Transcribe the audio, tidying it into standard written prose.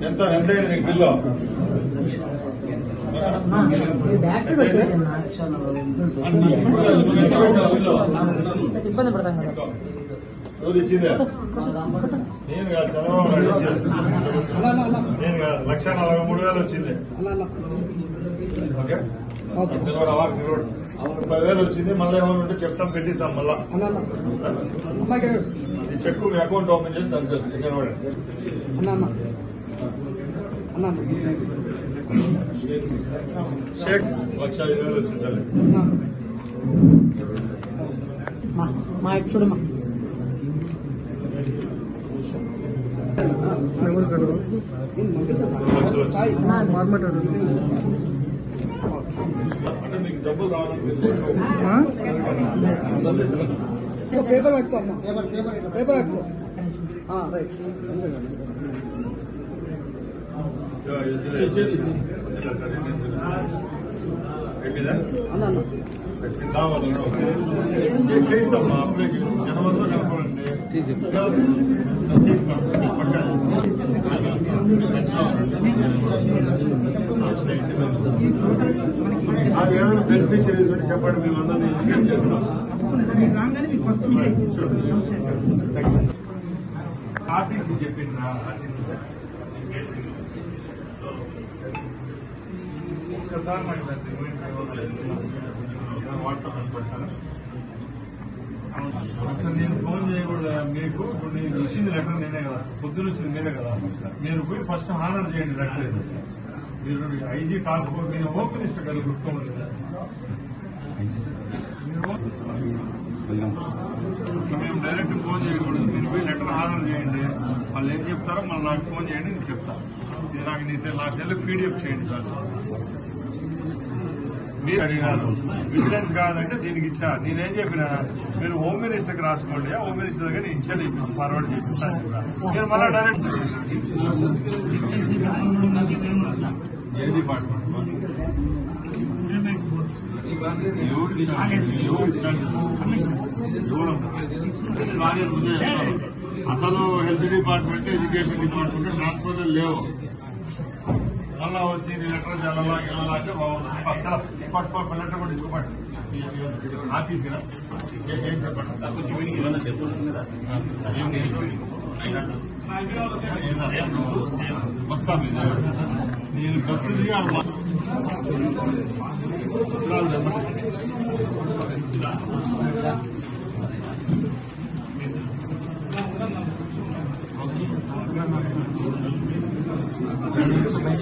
ఎంత ఎంత నీకు బిల్లు ఇబ్బంది పడతాను రోజు ఇచ్చిందే నేను కాదు చంద్రబాబు నాయుడు ఇచ్చింది నేను కాదు 1,43,000 వచ్చింది. ఓకే నిలబడు 10,000 వచ్చింది. మళ్ళీ ఏమైనా ఉంటే చెప్తాం పెట్టిస్తాం. మళ్ళా ఈ చెక్ మీ అకౌంట్ ఓపెన్ చేసి దానికి నిలబడండి. షేక్ 1,05,000 వచ్చింది. మా చూడమ్మా అంటే మీకు డబ్బులు రావాలని పేపర్ పెట్టుకో అమ్మా, పేపర్ పెట్టుకో. రైట్ అన్న చేయిస్తామ్మా అప్లికేషన్ జనవరిలో కనుకోండి అది ఏదైనా బెనిఫిషరీస్ ఉంటే చెప్పండి. మేము అందరినీ ఎడ్యుకేట్ చేస్తాం. ఆర్టీసీ చెప్పిండ్రా ఆర్టీసీ ఒక్కసారి నాకు వాట్సాప్ అని పెడతాను. నేను ఫోన్ చేయకూడదు మీకు. ఇప్పుడు నేను ఇచ్చింది లెటర్ నేనే కదా, పొద్దున వచ్చింది మీదే కదా. మీరు పోయి ఫస్ట్ హానర్ చేయండి లెటర్. మీరు ఐజీ టాస్క్ ఫోర్స్ నేను హోమ్ మినిస్టర్ కదా గుర్తుకోండి. మేము డైరెక్ట్ ఫోన్ చేయకూడదు. మీరు పోయి లెటర్ హానర్ చేయండి. వాళ్ళు ఏం చెప్తారో మళ్ళీ నాకు ఫోన్ చేయండి, నేను చెప్తాను. నాకు నా సెల్కి పీడిఎఫ్ చేయండి కాదు. మీరు అడిగినారు విజిలెన్స్ కాదంటే దీనికి ఇచ్చా. నేనేం చెప్పినా మీరు హోమ్ మినిస్టర్కి రాసుకోండి. హోమ్ మినిస్టర్ దగ్గర ఇన్షియల్ ఫార్వర్డ్ చేపిస్తాను. మీరు మళ్ళా డైరెక్ట్ ఏ డిపార్ట్మెంట్ అసలు health department education department transfer లేవు. మళ్ళా వచ్చి లెటర్ చదవాలా వెళ్ళాలంటే బాగుంటుంది. పక్కన లెటర్ కూడా ఇచ్చుకోపండి. ఆర్టీసీనా ఏం చెప్పండి. వస్తా మీద నేను బస్సు దిగి బయట